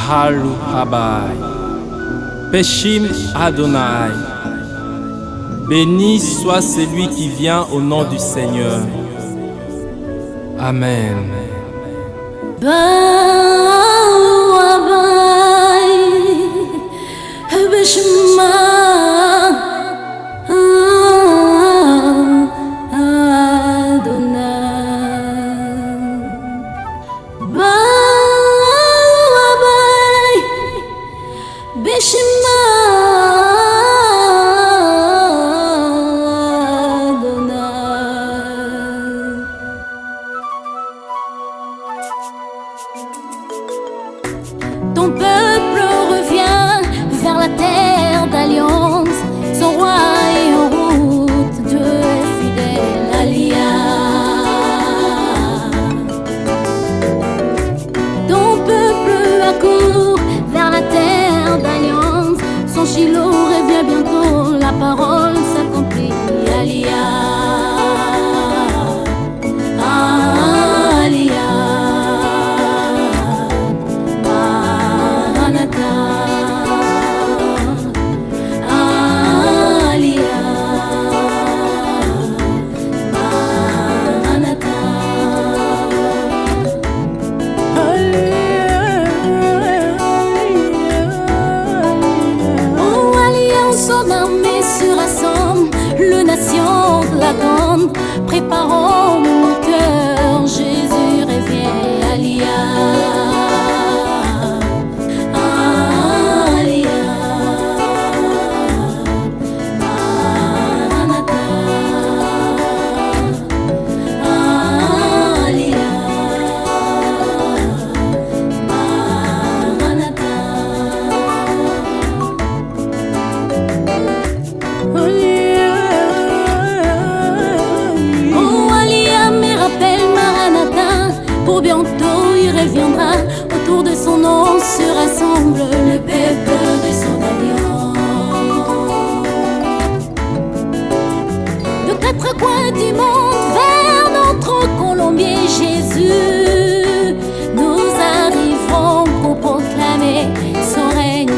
Halu Habai. Peshim Adonai. Béni soit celui qui vient au nom du Seigneur. Amen. Ton peuple revient vers la terre d'alliance. Son roi est en route, Dieu est fidèle, Aliyah. Ton peuple accourt vers la terre d'alliance. Son Shiloh revient bientôt, la parole s'accomplit, Aliyah. Son armée se rassemble, les nations l'attendent. Préparons mon cœur, Jésus revient, Aliyah. Pour bientôt il reviendra, autour de son nom se rassemble le peuple de son alliance. De quatre coins du monde vers notre colombier Jésus, nous arriverons pour proclamer son règne.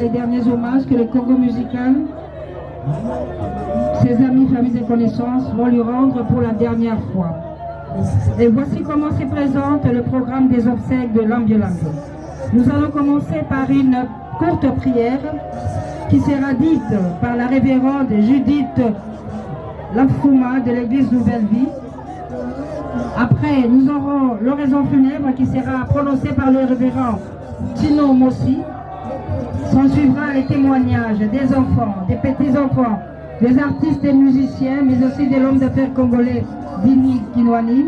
Les derniers hommages que le Congo musical, ses amis, familles et connaissances vont lui rendre pour la dernière fois. Et voici comment se présente le programme des obsèques de Lambio Lambio. Nous allons commencer par une courte prière qui sera dite par la révérende Judith Lafuma de l'église Nouvelle Vie. Après, nous aurons l'oraison funèbre qui sera prononcée par le révérend Tino Mossi. S'en suivra les témoignages des enfants, des petits-enfants, des artistes et musiciens, mais aussi de l'homme d'affaires congolais Dini Kinwani.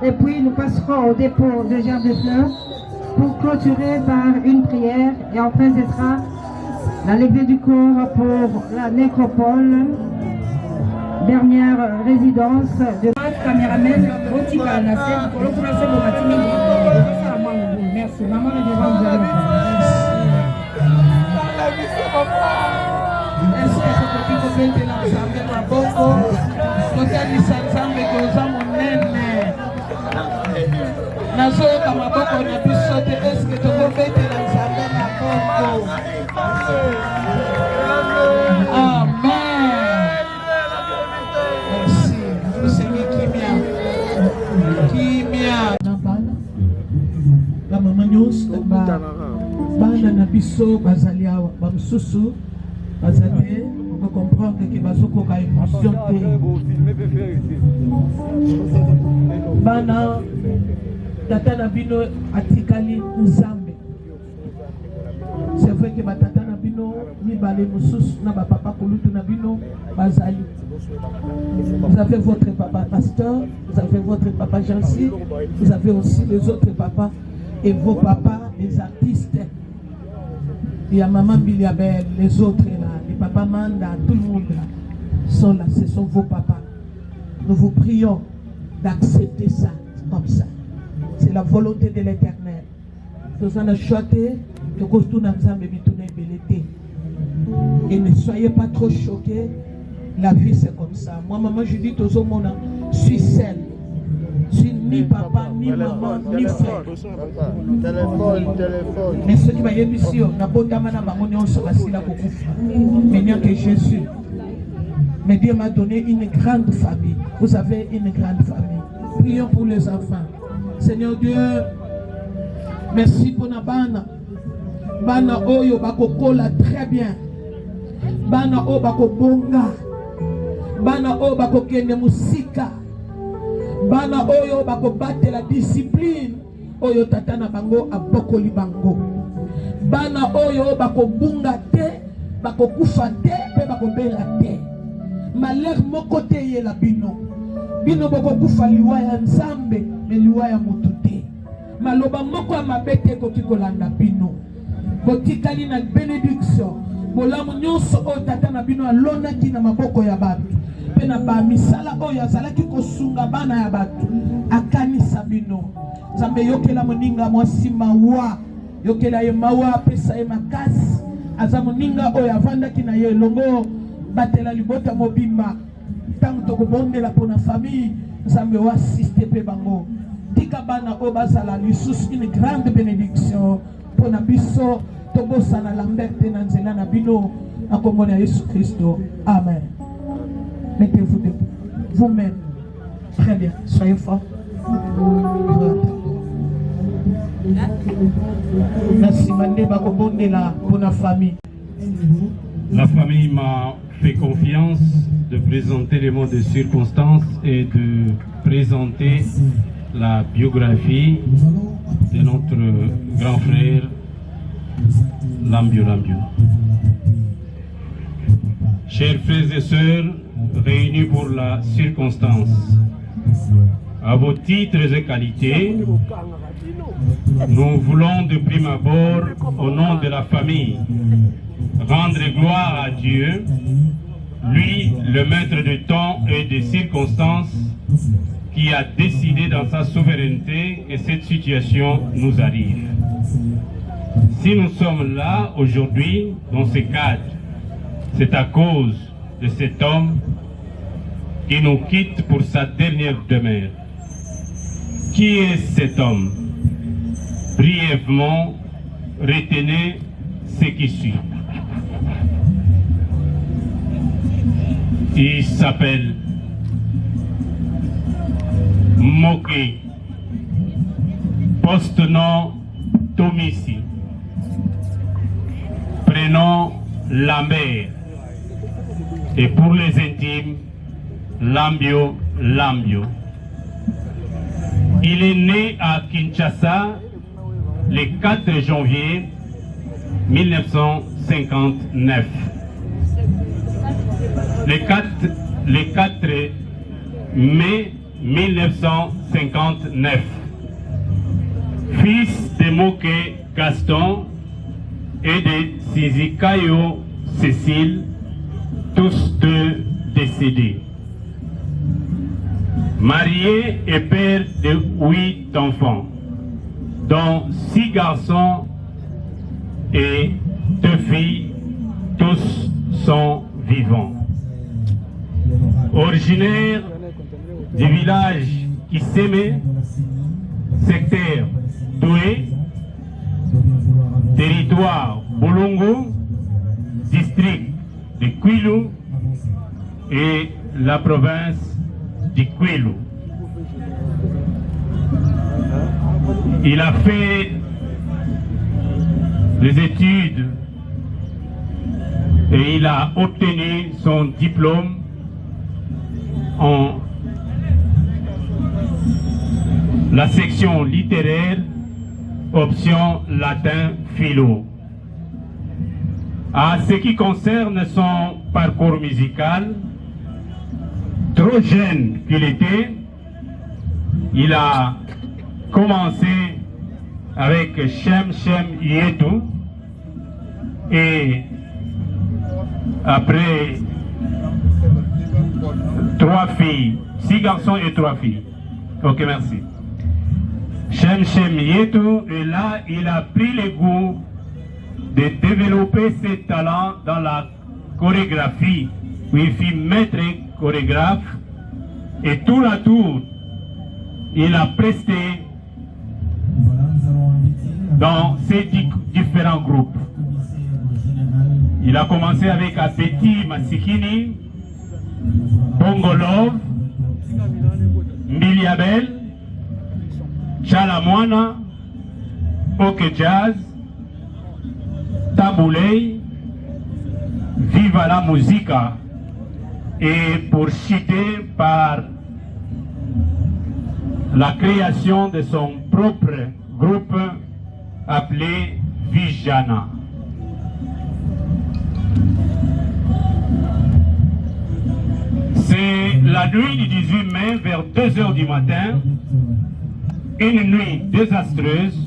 Et puis nous passerons au dépôt de Gerbe de Fleurs pour clôturer par une prière. Et enfin, ce sera la levée du corps pour la nécropole, dernière résidence de caméraman Rotika Nassé pour l'opération de Matimi. Merci. Maman, le devant vous allez. Merci à ce petit copain de l'ensemble de Boko. Notali Sansambe Goza Monene. Nazo Kamaboko na bisote eske tokobete l'ensemble na Boko. Amen. Merci. Seigneur Kimia. La maman nyos bana na biso bazali awa bamsusu bazali ko comprendre que bazoko ka émotion te bana tata na bino atikali nzambe. C'est vrai que batata na bino mibale mususu na ba papa kolutu na bino bazali. Vous avez votre papa pasteur, vous avez votre papa Jancy, vous avez aussi les autres papas et vos papas les artistes. Il y a maman Biliabel, les autres là, les papas Manda, tout le monde là, sont là, ce sont vos papas. Nous vous prions d'accepter ça comme ça. C'est la volonté de l'Éternel. Nous allons choquer, et ne soyez pas trop choqués, la vie c'est comme ça. Moi, maman, je dis aux hommes, je suis seule. Je suis ni papa, ni maman, ni frère. Mais ceux qui m'ont ici, mais que Jésus. Mais Dieu m'a donné une grande famille. Vous avez une grande famille. Prions pour les enfants. Seigneur Dieu, merci pour la bana. Bana oyo bakokola très bien. Bana oyo bakobonga. Bana oyo bakokende musika. Bana oyo bakobate la discipline oyo tata na bango abokoli bango. Bana oyo bakobunga te, bakokufa te, pe bakobela te. Malheur moko te ye la bino. Bino bakokufa liwa ya nzambe, me liwa ya mutu te. Maloba moko ya mabete koki kolanda bino. Botikali na bénédiction. Bolamu nyonso oyo tata na bino alonaki na maboko ya bato. Na ba misala oyo azalaki kosunga bana ya bato akanisa bino. Nzambe yokela moninga mwasi mawa, yokela ye mawa pesa ye makasi. Aza moninga oyo avandaki na ye longo batela libota mobimba. Tango tokobondela pona famille, Nzambe wa assiste pe bango. Tika bana oyo bazala lisusu une grande bénédiction pona biso tobosana lamberte na nzela na bino na kombo na Yesu Kristo. Amen. Mettez-vous debout. Vous-même. Très bien. Soyez forts. Merci. Pour la famille. La famille m'a fait confiance de présenter les mots de circonstance et de présenter la biographie de notre grand frère Lambio Lambio. chers frères et sœurs réunis pour la circonstance, à vos titres et qualités, nous voulons de prime abord, au nom de la famille, rendre gloire à Dieu, lui, le maître de temps et des circonstances, qui a décidé dans sa souveraineté que cette situation nous arrive. Si nous sommes là aujourd'hui, dans ce cadre, c'est à cause de cet homme qui nous quitte pour sa dernière demeure. Qui est cet homme? Brièvement, retenez ce qui suit. Il s'appelle Moké, poste-nom Tomissi, prénom Lambert, et pour les intimes, Lambio. Il est né à Kinshasa le 4 janvier 1959. Le 4 mai 1959. Fils de Moké Gaston et de Sizikayo Cécile, tous deux décédés. Marié et père de 8 enfants, dont 6 garçons et 2 filles, tous sont vivants. Originaire du village Kiseme, secteur Doué, territoire Bolongo, district de Kwilu et la province de Kwilu. Il a fait des études et il a obtenu son diplôme en la section littéraire, option latin philo. À ce qui concerne son parcours musical, trop jeune qu'il était, il a commencé avec Shem Yetu et après 3 filles, 6 garçons et 3 filles. Ok, merci. Shem Yetu, et là, il a pris le goût de développer ses talents dans la chorégraphie, où il fut maître chorégraphe, et tour à tour, il a presté dans ces différents groupes. Il a commencé avec Apeti Masikini, Bongo Love, Miliabel, Chalamwana, Oke Jazz, Tabouley, Viva la Musica, et pour citer par la création de son propre groupe appelé Vijana. C'est la nuit du 18 mai vers 2 h du matin, une nuit désastreuse.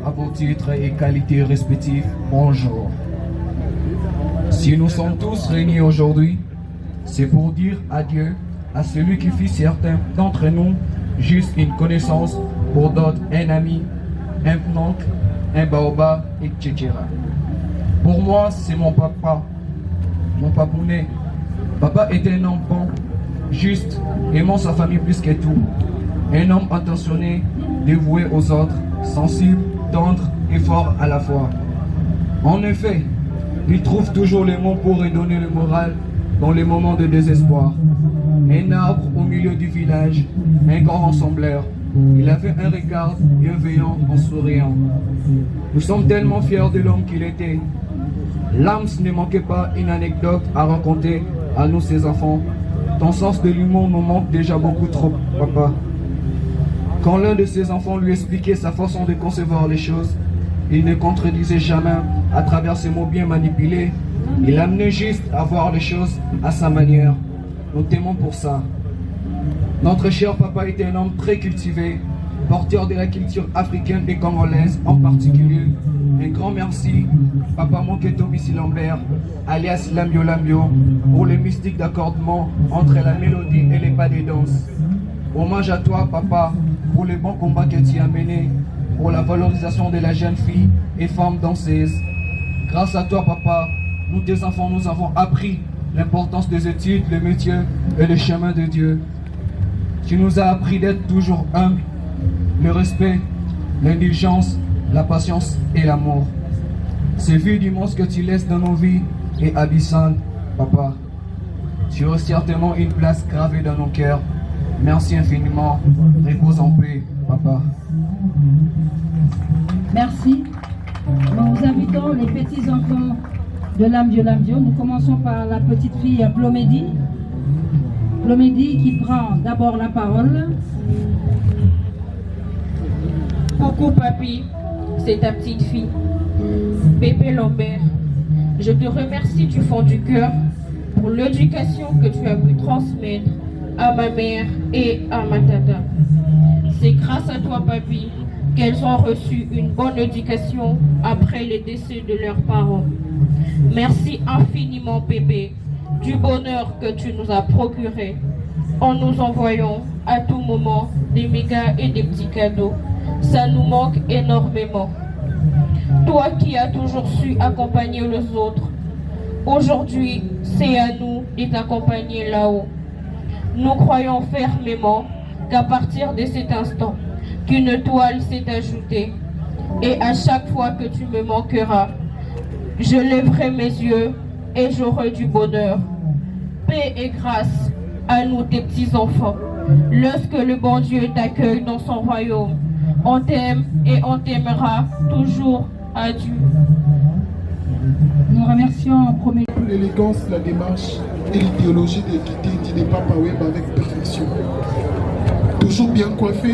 À vos titres et qualités respectives, bonjour. Si nous sommes tous réunis aujourd'hui, c'est pour dire adieu à celui qui fit certains d'entre nous juste une connaissance, pour d'autres un ami, un oncle, un baobab, etc. Pour moi, c'est mon papa, mon papounet. Papa était un homme bon, juste, aimant sa famille plus que tout. Un homme attentionné, dévoué aux autres, sensible, tendre et fort à la fois. En effet, il trouve toujours les mots pour redonner le moral dans les moments de désespoir. Un arbre au milieu du village, un grand rassembleur. Il avait un regard bienveillant en souriant. Nous sommes tellement fiers de l'homme qu'il était. L'âme ne manquait pas une anecdote à raconter à nous, ses enfants. Ton sens de l'humour nous manque déjà beaucoup trop, papa. Quand l'un de ses enfants lui expliquait sa façon de concevoir les choses, il ne contredisait jamais à travers ses mots bien manipulés Il amenait juste à voir les choses à sa manière. Nous t'aimons pour ça. Notre cher papa était un homme très cultivé, porteur de la culture africaine et congolaise en particulier. Un grand merci, Papa Monketo Missi Lambert, alias Lambio Lambio, pour les mystiques d'accordement entre la mélodie et les pas des danses. Hommage à toi, papa, pour les bons combats que tu as menés, pour la valorisation de la jeune fille et femme danseuse. Grâce à toi, papa, nous, tes enfants, nous avons appris l'importance des études, le métier et le chemin de Dieu. Tu nous as appris d'être toujours humbles, le respect, l'indulgence, la patience et l'amour. C'est vu du monde que tu laisses dans nos vies et abyssal, papa. Tu as certainement une place gravée dans nos cœurs. Merci infiniment. Repose en paix, papa. Merci. Nous invitons les petits-enfants de Lambio Lambio. Nous commençons par la petite fille Plomédie. Plomédie qui prend d'abord la parole. Coucou papy, c'est ta petite fille, Pépé Lambert. Je te remercie du fond du cœur pour l'éducation que tu as pu transmettre à ma mère et à ma tata. C'est grâce à toi papy qu'elles ont reçu une bonne éducation après le décès de leurs parents. Merci infiniment Pépé du bonheur que tu nous as procuré en nous envoyant à tout moment des mégas et des petits cadeaux. Ça nous manque énormément. Toi qui as toujours su accompagner les autres, aujourd'hui c'est à nous de t'accompagner là-haut. Nous croyons fermement qu'à partir de cet instant, qu'une toile s'est ajoutée. Et à chaque fois que tu me manqueras, je lèverai mes yeux et j'aurai du bonheur. Paix et grâce à nous tes petits-enfants. Lorsque le bon Dieu t'accueille dans son royaume, on t'aime et on t'aimera toujours. Adieu. Nous remercions en premier l'élégance, la démarche et l'idéologie d'équité dit Papa Wemba avec perfection. Toujours bien coiffé,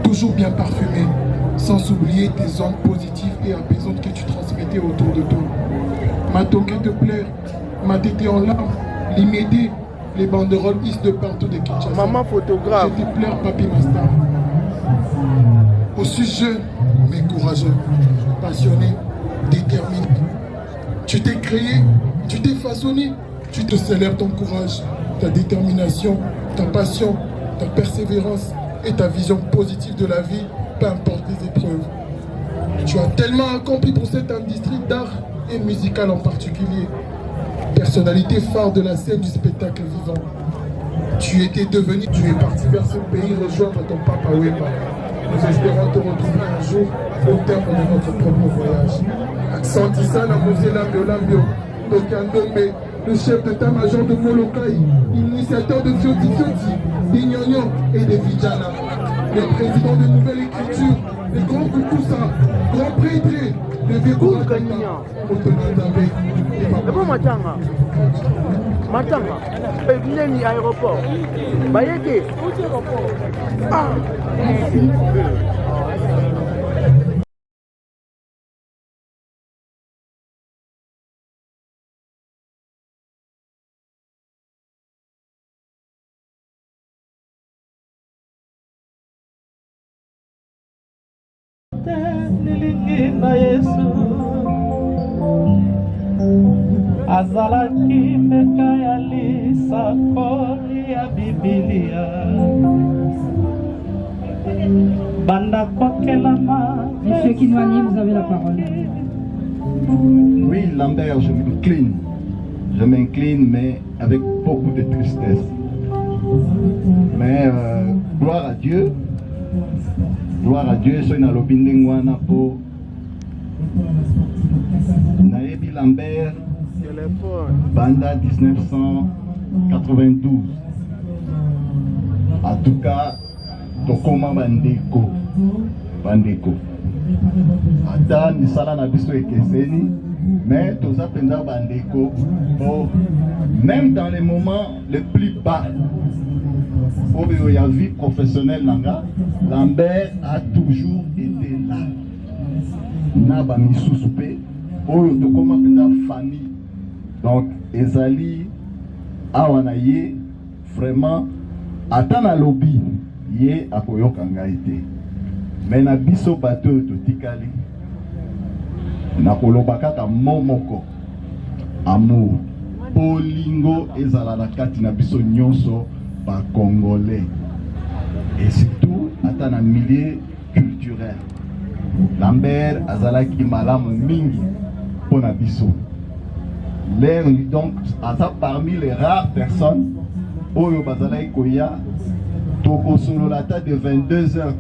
toujours bien parfumé, sans oublier tes ondes positives et apaisantes que tu transmettais autour de toi. Ma toque te plaire, ma tétée en larmes, l'immédiat, les banderoles hissent de partout de Kinshasa. Maman photographe. Je te plaire, Papi Master. Aussi jeune, mais courageux, passionné, déterminé. Tu t'es créé, tu t'es façonné, tu te célèbres ton courage, ta détermination, ta passion, ta persévérance et ta vision positive de la vie, peu importe les épreuves. Tu as tellement accompli pour cette industrie d'art et musicale en particulier. Personnalité phare de la scène du spectacle vivant. Tu es parti vers ce pays rejoindre ton Papa Wemba. Nous espérons te retrouver un jour au terme de notre propre voyage. Accentissa la Mosée Lambio Lambio, Tokandombe, le chef d'état-major de Molokai, initiateur de Fioti Fioti, d'Ignogno et de Vijana, le président de Nouvelle Écriture, le grand Koukoussa, grand prêtre, le Végoura Kanya, Otonandabe et Papa. Matanga, Neni aéroport. Bayeke. Ah. Merci. Azalaki meka ya lisakoli ya Bibilia banda kokelama. Monsieur Kinwani, vous avez la parole. Oui, Lambert, je m'incline, mais avec beaucoup de tristesse. Mais gloire à Dieu, soy na lobindingwana po Naebi Lambert. Banda 1992. En tout cas, Tokoma Bandeko. Ata Nisala Nabiso Ekeseni, mais Toza Penda Bandeko. Même dans les moments les plus bas, où il y a vie professionnelle, Lambert a toujours été là. Naba Missousoupé, où Tokoma Penda famille. Donc ezali awa na ye vraiment ata na lobby ye akoyoka ngai te. Mais na biso bato totikali na koloba kaka momoko amour bolingo ezala na kati na biso nyonso ba congolais et surtout ata na milieu culturel. Lambert azalaki malamu mingi pona biso. L'air donc asa parmi les rares personnes oyo bazalaki koya toko solo la tête de 22h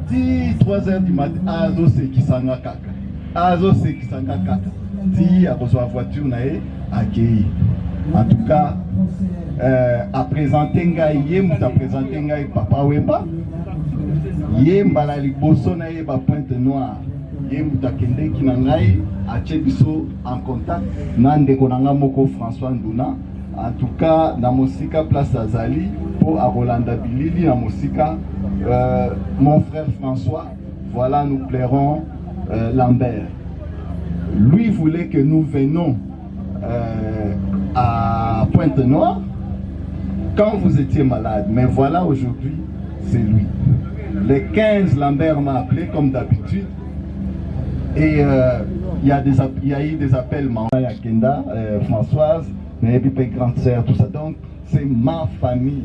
3h du matin azo sekisanga kaka. Azo sekisanga kaka. Ti akozwa voiture na ye akei. En tout cas a présenté ngai ye muta présenté ngai Papa Wemba. Ye mbala liboso na ye ba Pointe Noire. Ye muta kende ki na ngai atie biso en contact na ndeko na nga moko François Nduna. En tout cas na mosika place azali pour Rolanda Bilili na mosika mon frère François. Voilà, nous plairons Lambert. Lui voulait que nous venions à Pointe-Noire quand vous étiez malade. Mais voilà, aujourd'hui, c'est lui. Les 15, Lambert m'a appelé comme d'habitude. Et il y a eu des appels, maman Yakenda, Françoise, mais puis grande sœur, tout ça. Donc, c'est ma famille.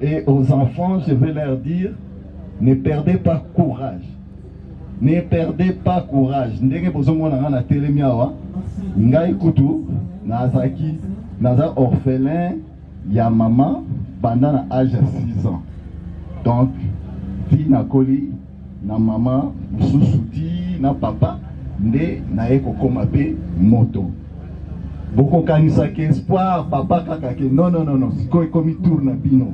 Et aux enfants, je vais leur dire, ne perdez pas courage. Ne perdez pas courage. Ndenge bozomona na telemiawa, ngai kutu nazaki naza orphelin ya maman pendant l'âge de 6 ans. Donc, ti na koli na maman mususuti na papa nde na eko koma pe moto. Boko kanisa ke espoir papa kaka ke non non non non sikoy komi tourna bino.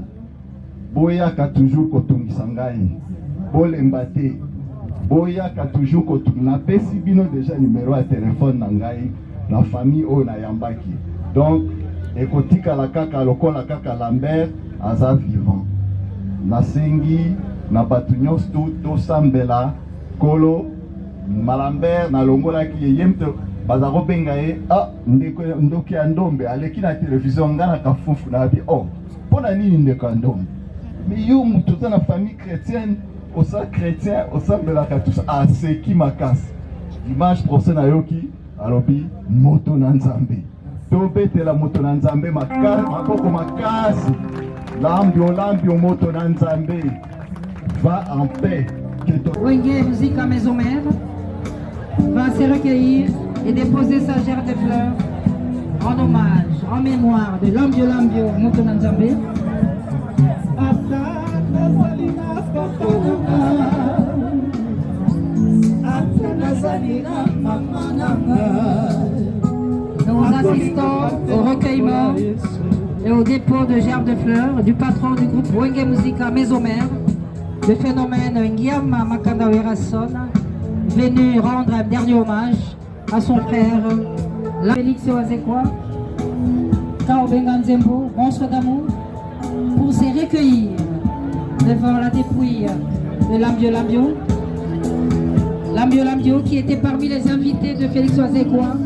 Boya ka toujours kotungisa ngai. Bolemba te. Boya ka toujours kotuna pesi bino déjà numéro de téléphone na ngai na famille o na yambaki. Donc ekotika la kaka lokola kaka Lambert aza vivant. Nasengi na batu nyonso to sambela kolo Malambert na longola ki yemte bazaro benga ye ndeko ndoki ya ndombe aleki na télévision ngana kafufu na bi pona nini ndeko ya ndombe mais yo mutu na famille chrétienne osa chrétien osambela ka tous aseki makasi dimanche prochain na yoki alobi moto na nzambe to betela moto na nzambe makasi makoko makasi l'ambio moto na nzambe va en paix. Wenge Musica Maison Mère va se recueillir et déposer sa gerbe de fleurs en hommage, en mémoire de l'ambio moto na nzambe. Nous assistons au recueillement et au dépôt de gerbes de fleurs du patron du groupe Wenge Musica Maison Mère, le phénomène Ngiama Makanda Werason, venu rendre un dernier hommage à son frère, Félix Oazekwa, Kao Benganzembo, monstre d'amour, pour se recueillir devant la dépouille de Lambio qui était parmi les invités de Félix Oazekwa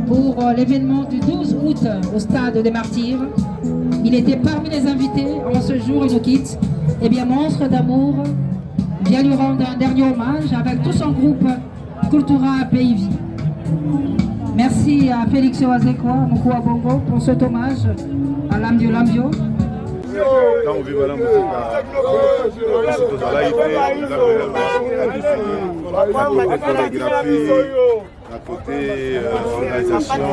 pour l'événement du 12 août au stade des Martyrs. Il était parmi les invités. En ce jour, il nous quitte. Eh bien, monstre d'amour vient lui rendre un dernier hommage avec tout son groupe Cultura Pays. Merci à Félix Oazekwa, Moukoua Bongo, pour cet hommage à Lambio. Quand on vit la musique, la chorégraphie, à côté organisation,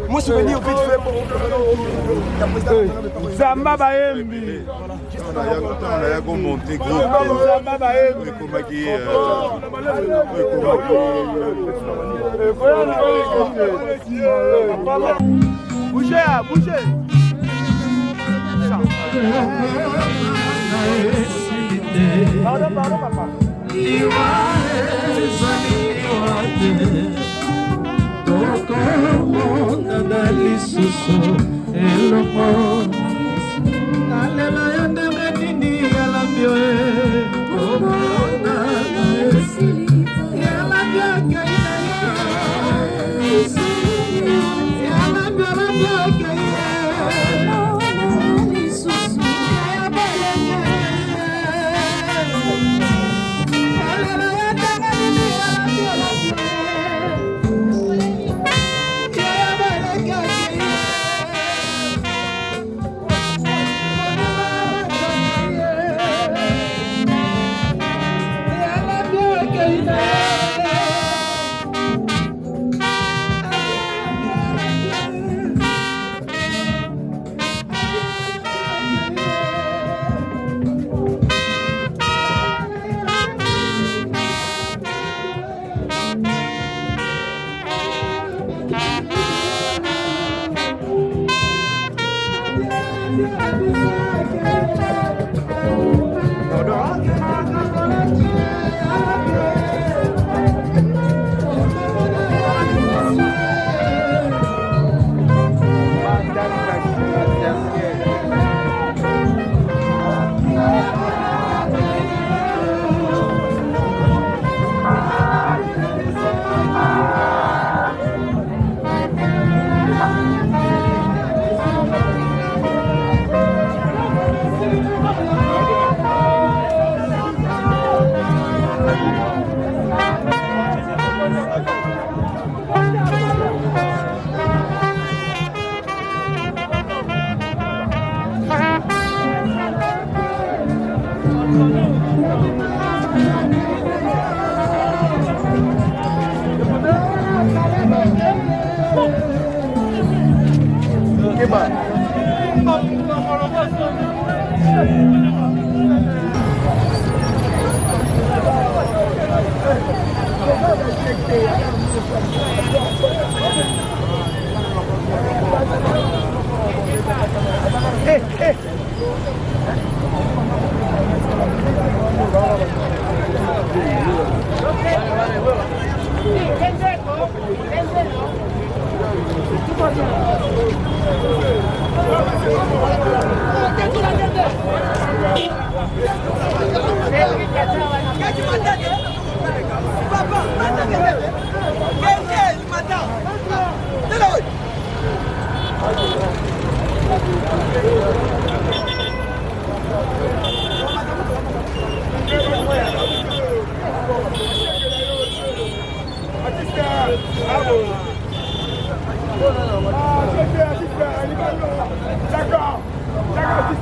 moi je venir vite fait pour Zamba Baembi. On a monté groupe. Zamba Baembi. Bougez, bougez. Pardon, papa. Toko biso elongo nalela yo ndenge nini yalambi yo omona yalambi akei na yo yalambi yalambi akei D'accord, d'accord,